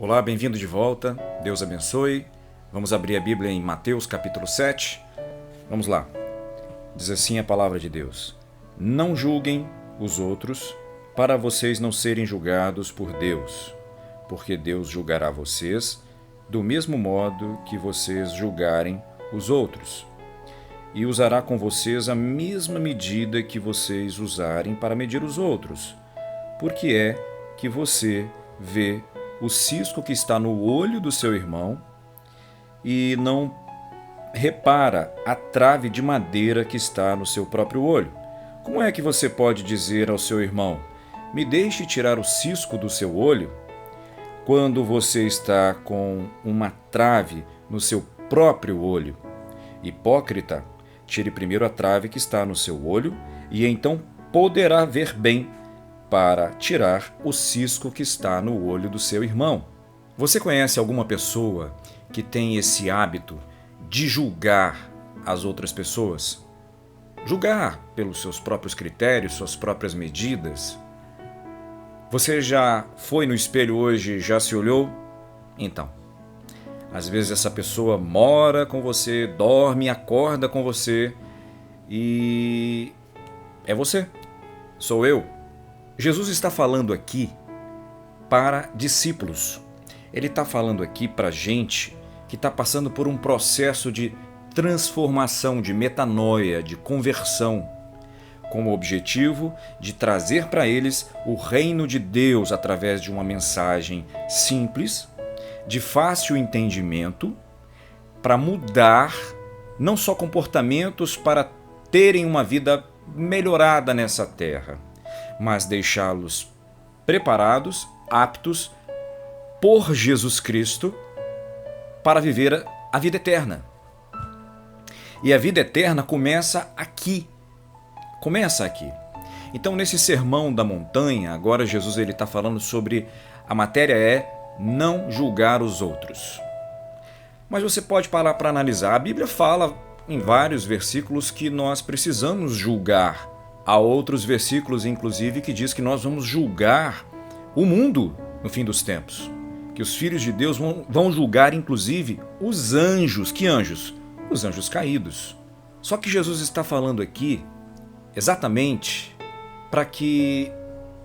Olá, bem-vindo de volta. Deus abençoe. Vamos abrir a Bíblia em Mateus capítulo 7. Vamos lá. Diz assim a palavra de Deus: Não julguem os outros, para vocês não serem julgados por Deus, porque Deus julgará vocês do mesmo modo que vocês julgarem os outros, e usará com vocês a mesma medida que vocês usarem para medir os outros. Porque é que você vê o cisco que está no olho do seu irmão e não repara a trave de madeira que está no seu próprio olho? Como é que você pode dizer ao seu irmão: me deixe tirar o cisco do seu olho, quando você está com uma trave no seu próprio olho? Hipócrita, tire primeiro a trave que está no seu olho, e então poderá ver bem para tirar o cisco que está no olho do seu irmão. Você conhece alguma pessoa que tem esse hábito de julgar as outras pessoas? Julgar pelos seus próprios critérios, suas próprias medidas? Você já foi no espelho hoje e já se olhou? Então, às vezes essa pessoa mora com você, dorme e acorda com você, e é você, sou eu. Jesus está falando aqui para discípulos. Ele está falando aqui para gente que está passando por um processo de transformação, de metanoia, de conversão, com o objetivo de trazer para eles o reino de Deus através de uma mensagem simples, de fácil entendimento, para mudar não só comportamentos para terem uma vida melhorada nessa terra, mas deixá-los preparados, aptos por Jesus Cristo para viver a vida eterna. E a vida eterna começa aqui. Então, nesse sermão da montanha, agora Jesus está falando sobre a matéria é não julgar os outros. Mas você pode parar para analisar. A Bíblia fala em vários versículos que nós precisamos julgar. Há outros versículos, inclusive, que diz que nós vamos julgar o mundo no fim dos tempos. Que os filhos de Deus vão julgar, inclusive, os anjos. Que anjos? Os anjos caídos. Só que Jesus está falando aqui exatamente para que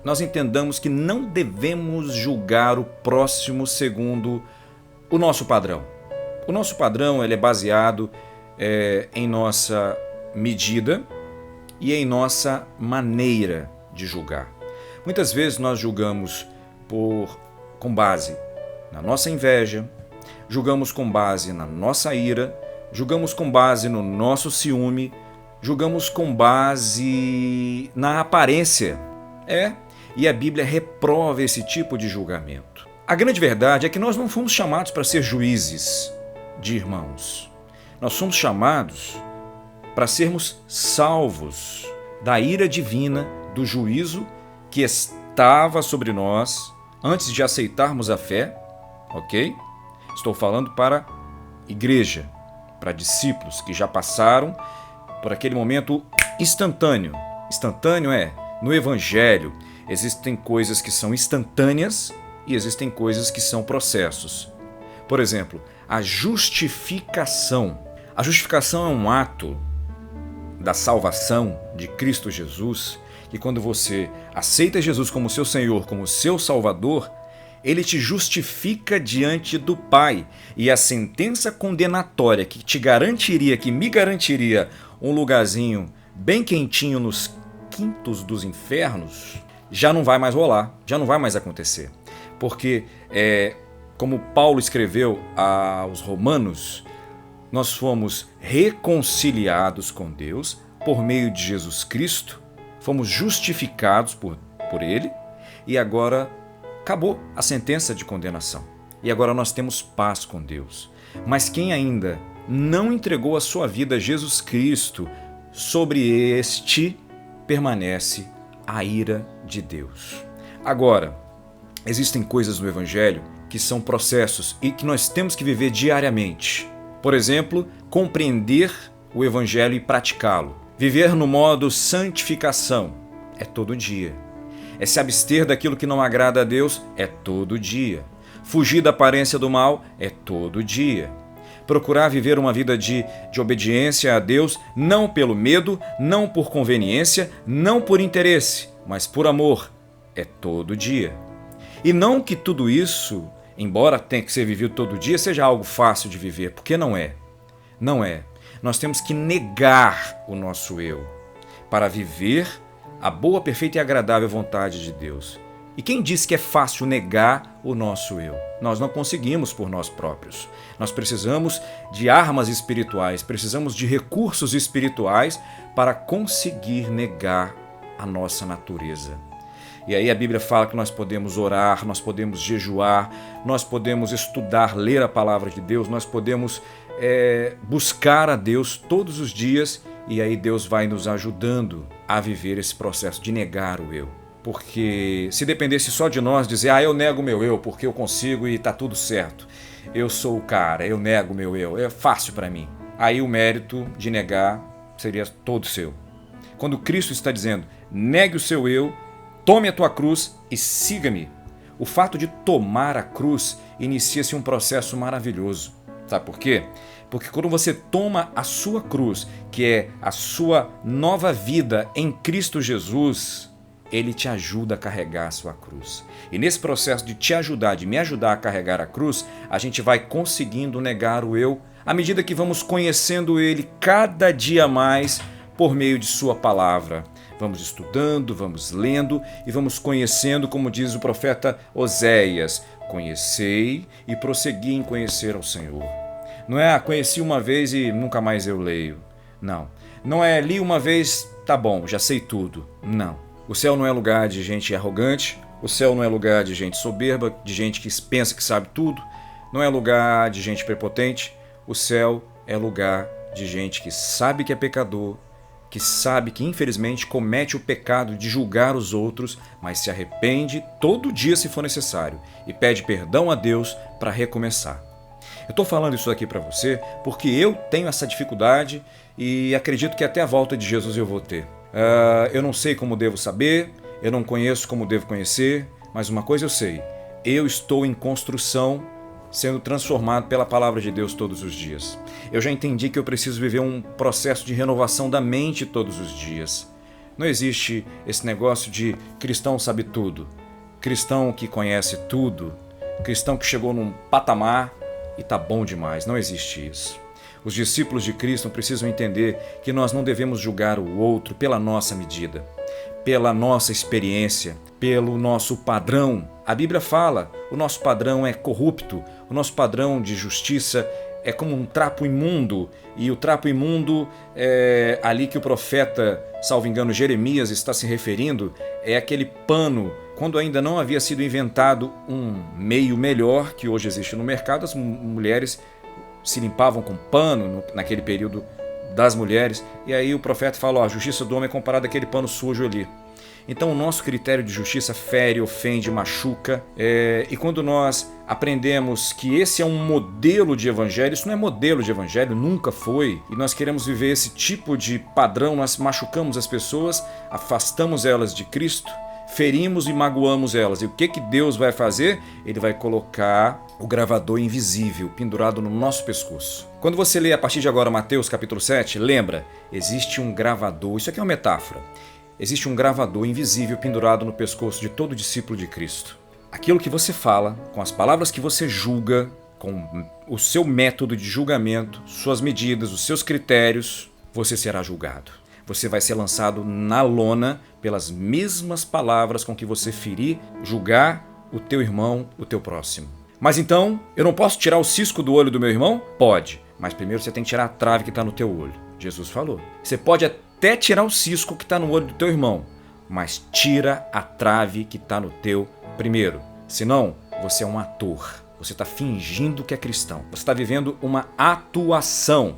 nós entendamos que não devemos julgar o próximo segundo o nosso padrão. O nosso padrão ele é baseado em nossa medida e em nossa maneira de julgar. Muitas vezes nós julgamos com base na nossa inveja, julgamos com base na nossa ira, julgamos com base no nosso ciúme, julgamos com base na aparência. E a Bíblia reprova esse tipo de julgamento. A grande verdade é que nós não fomos chamados para ser juízes de irmãos. Nós somos chamados para sermos salvos da ira divina, do juízo que estava sobre nós antes de aceitarmos a fé, ok? Estou falando para igreja, para discípulos que já passaram por aquele momento instantâneo. Instantâneo no Evangelho existem coisas que são instantâneas e existem coisas que são processos. Por exemplo, a justificação. A justificação é um ato da salvação de Cristo Jesus, que quando você aceita Jesus como seu Senhor, como seu Salvador, Ele te justifica diante do Pai. E a sentença condenatória que me garantiria um lugarzinho bem quentinho nos quintos dos infernos, já não vai mais rolar, já não vai mais acontecer. Porque, como Paulo escreveu aos Romanos, nós fomos reconciliados com Deus por meio de Jesus Cristo, fomos justificados por Ele, e agora acabou a sentença de condenação. E agora nós temos paz com Deus. Mas quem ainda não entregou a sua vida a Jesus Cristo, sobre este permanece a ira de Deus. Agora, existem coisas no Evangelho que são processos e que nós temos que viver diariamente. Por exemplo, compreender o Evangelho e praticá-lo. Viver no modo santificação é todo dia. É se abster daquilo que não agrada a Deus é todo dia. Fugir da aparência do mal é todo dia. Procurar viver uma vida de obediência a Deus, não pelo medo, não por conveniência, não por interesse, mas por amor, é todo dia. E não que tudo isso, embora tenha que ser vivido todo dia, seja algo fácil de viver, porque não é. Não é. Nós temos que negar o nosso eu para viver a boa, perfeita e agradável vontade de Deus. E quem disse que é fácil negar o nosso eu? Nós não conseguimos por nós próprios. Nós precisamos de armas espirituais, precisamos de recursos espirituais para conseguir negar a nossa natureza. E aí a Bíblia fala que nós podemos orar, nós podemos jejuar, nós podemos estudar, ler a palavra de Deus, nós podemos buscar a Deus todos os dias, e aí Deus vai nos ajudando a viver esse processo de negar o eu. Porque se dependesse só de nós dizer, eu nego meu eu porque eu consigo e tá tudo certo, eu sou o cara, eu nego meu eu, é fácil para mim. Aí o mérito de negar seria todo seu. Quando Cristo está dizendo, negue o seu eu, tome a tua cruz e siga-me. O fato de tomar a cruz inicia-se um processo maravilhoso. Sabe por quê? Porque quando você toma a sua cruz, que é a sua nova vida em Cristo Jesus, Ele te ajuda a carregar a sua cruz. E nesse processo de te ajudar, de me ajudar a carregar a cruz, a gente vai conseguindo negar o eu à medida que vamos conhecendo Ele cada dia mais por meio de Sua palavra. Vamos estudando, vamos lendo e vamos conhecendo, como diz o profeta Oséias, conhecei e prossegui em conhecer ao Senhor. Não é conheci uma vez e nunca mais eu leio. Não. Não é li uma vez, tá bom, já sei tudo. Não. O céu não é lugar de gente arrogante, o céu não é lugar de gente soberba, de gente que pensa que sabe tudo, não é lugar de gente prepotente, o céu é lugar de gente que sabe que é pecador, que sabe que infelizmente comete o pecado de julgar os outros, mas se arrepende todo dia se for necessário e pede perdão a Deus para recomeçar. Eu estou falando isso aqui para você porque eu tenho essa dificuldade e acredito que até a volta de Jesus eu vou ter. Eu não sei como devo saber, eu não conheço como devo conhecer, mas uma coisa eu sei, eu estou em construção, sendo transformado pela palavra de Deus todos os dias. Eu já entendi que eu preciso viver um processo de renovação da mente todos os dias. Não existe esse negócio de cristão sabe tudo, cristão que conhece tudo, cristão que chegou num patamar e tá bom demais. Não existe isso. Os discípulos de Cristo precisam entender que nós não devemos julgar o outro pela nossa medida, pela nossa experiência, pelo nosso padrão. A Bíblia fala, o nosso padrão é corrupto, o nosso padrão de justiça é como um trapo imundo, e o trapo imundo é ali que o profeta, salvo engano, Jeremias está se referindo, é aquele pano, quando ainda não havia sido inventado um meio melhor que hoje existe no mercado, as mulheres se limpavam com pano naquele período das mulheres, e aí o profeta fala, a justiça do homem é comparada àquele pano sujo ali. Então o nosso critério de justiça fere, ofende, machuca, e quando nós aprendemos que esse é um modelo de evangelho, isso não é modelo de evangelho, nunca foi, e nós queremos viver esse tipo de padrão, nós machucamos as pessoas, afastamos elas de Cristo, ferimos e magoamos elas. E o que Deus vai fazer? Ele vai colocar o gravador invisível pendurado no nosso pescoço. Quando você lê a partir de agora Mateus capítulo 7, lembra, existe um gravador, isso aqui é uma metáfora, existe um gravador invisível pendurado no pescoço de todo discípulo de Cristo. Aquilo que você fala, com as palavras que você julga, com o seu método de julgamento, suas medidas, os seus critérios, você será julgado. Você vai ser lançado na lona pelas mesmas palavras com que você ferir, julgar o teu irmão, o teu próximo. Mas então, eu não posso tirar o cisco do olho do meu irmão? Pode, mas primeiro você tem que tirar a trave que está no teu olho. Jesus falou. Você pode até tirar o cisco que está no olho do teu irmão, mas tira a trave que está no teu primeiro. Senão, você é um ator. Você está fingindo que é cristão. Você está vivendo uma atuação.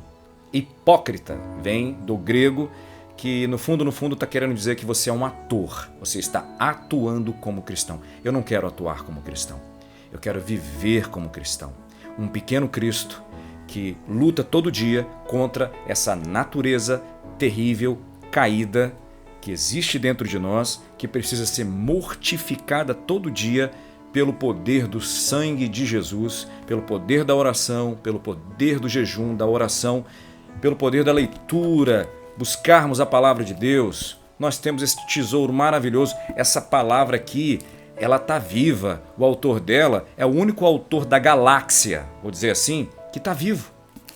Hipócrita vem do grego, que no fundo está querendo dizer que você é um ator. Você está atuando como cristão. Eu não quero atuar como cristão. Eu quero viver como cristão. Um pequeno Cristo que luta todo dia contra essa natureza terrível, caída, que existe dentro de nós, que precisa ser mortificada todo dia pelo poder do sangue de Jesus, pelo poder da oração, pelo poder do jejum, da oração, pelo poder da leitura, buscarmos a palavra de Deus. Nós temos esse tesouro maravilhoso. Essa palavra aqui, ela está viva. O autor dela é o único autor da galáxia, vou dizer assim, que está vivo.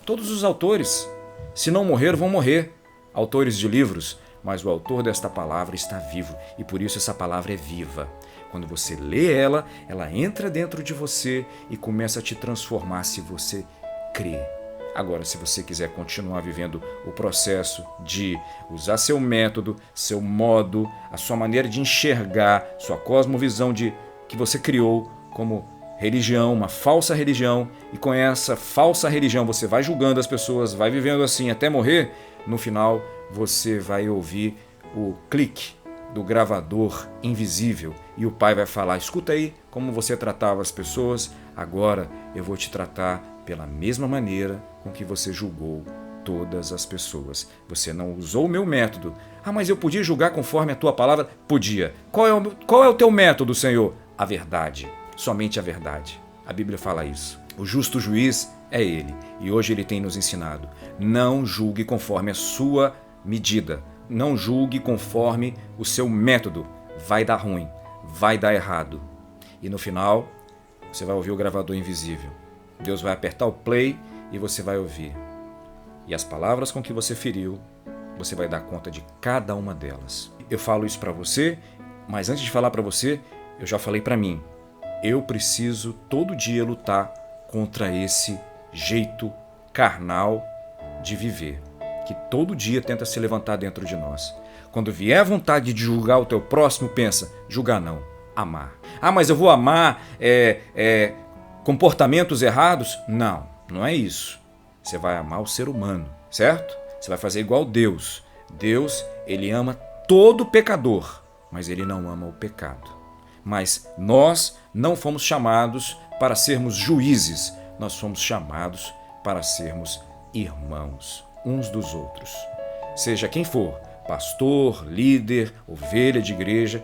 Todos os autores, se não morreram, vão morrer. Autores de livros, mas o autor desta palavra está vivo e por isso essa palavra é viva. Quando você lê ela, ela entra dentro de você e começa a te transformar se você crê. Agora, se você quiser continuar vivendo o processo de usar seu método, seu modo, a sua maneira de enxergar, sua cosmovisão que você criou como religião, uma falsa religião, e com essa falsa religião você vai julgando as pessoas, vai vivendo assim até morrer, no final você vai ouvir o clique do gravador invisível e o Pai vai falar: escuta aí como você tratava as pessoas, agora eu vou te tratar pela mesma maneira com que você julgou todas as pessoas. Você não usou o meu método. Ah, mas eu podia julgar conforme a tua palavra? Podia. Qual é o teu método, Senhor? A verdade. Somente a verdade. A Bíblia fala isso. O justo juiz é Ele. E hoje Ele tem nos ensinado: não julgue conforme a sua medida. Não julgue conforme o seu método. Vai dar ruim. Vai dar errado. E no final, você vai ouvir o gravador invisível. Deus vai apertar o play e você vai ouvir. E as palavras com que você feriu, você vai dar conta de cada uma delas. Eu falo isso para você, mas antes de falar para você, eu já falei para mim. Eu preciso todo dia lutar contra esse jeito carnal de viver, que todo dia tenta se levantar dentro de nós. Quando vier a vontade de julgar o teu próximo, pensa: julgar não, amar. Ah, mas eu vou amar comportamentos errados? Não, não é isso. Você vai amar o ser humano, certo? Você vai fazer igual Deus. Deus, Ele ama todo pecador, mas Ele não ama o pecado. Mas nós não fomos chamados para sermos juízes, nós fomos chamados para sermos irmãos uns dos outros. Seja quem for, pastor, líder, ovelha de igreja,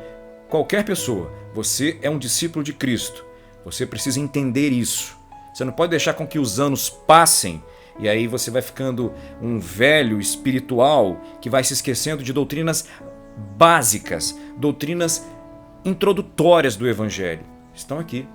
qualquer pessoa, você é um discípulo de Cristo. Você precisa entender isso. Você não pode deixar com que os anos passem e aí você vai ficando um velho espiritual que vai se esquecendo de doutrinas básicas, doutrinas introdutórias do Evangelho. Estão aqui.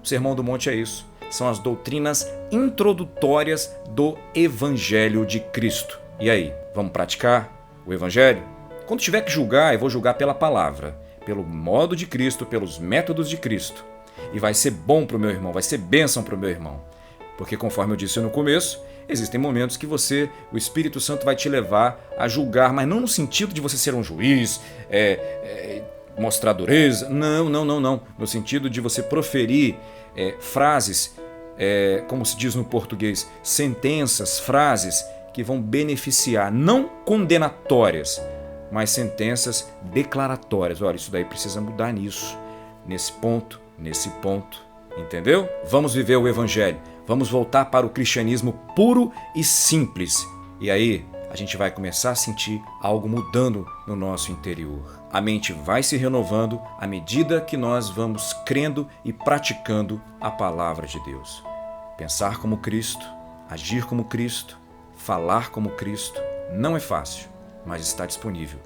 O Sermão do Monte é isso. São as doutrinas introdutórias do Evangelho de Cristo. E aí, vamos praticar o Evangelho? Quando tiver que julgar, eu vou julgar pela palavra, pelo modo de Cristo, pelos métodos de Cristo. E vai ser bom para o meu irmão, vai ser bênção para o meu irmão. Porque conforme eu disse no começo, existem momentos que o Espírito Santo vai te levar a julgar, mas não no sentido de você ser um juiz, mostrar dureza. Não. No sentido de você proferir frases, como se diz no português, sentenças, frases que vão beneficiar, não condenatórias, mas sentenças declaratórias. Olha, isso daí precisa mudar nesse ponto, entendeu? Vamos viver o Evangelho, vamos voltar para o cristianismo puro e simples. E aí a gente vai começar a sentir algo mudando no nosso interior. A mente vai se renovando à medida que nós vamos crendo e praticando a palavra de Deus. Pensar como Cristo, agir como Cristo, falar como Cristo, não é fácil, mas está disponível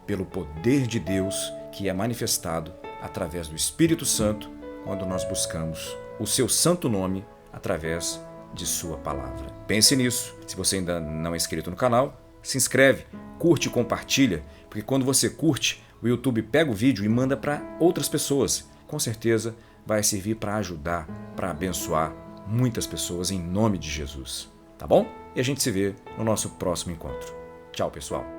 pelo poder de Deus que é manifestado através do Espírito Santo quando nós buscamos o seu santo nome através de sua palavra. Pense nisso. Se você ainda não é inscrito no canal, se inscreve, curte e compartilha, porque quando você curte, o YouTube pega o vídeo e manda para outras pessoas. Com certeza vai servir para ajudar, para abençoar muitas pessoas em nome de Jesus. Tá bom? E a gente se vê no nosso próximo encontro. Tchau, pessoal.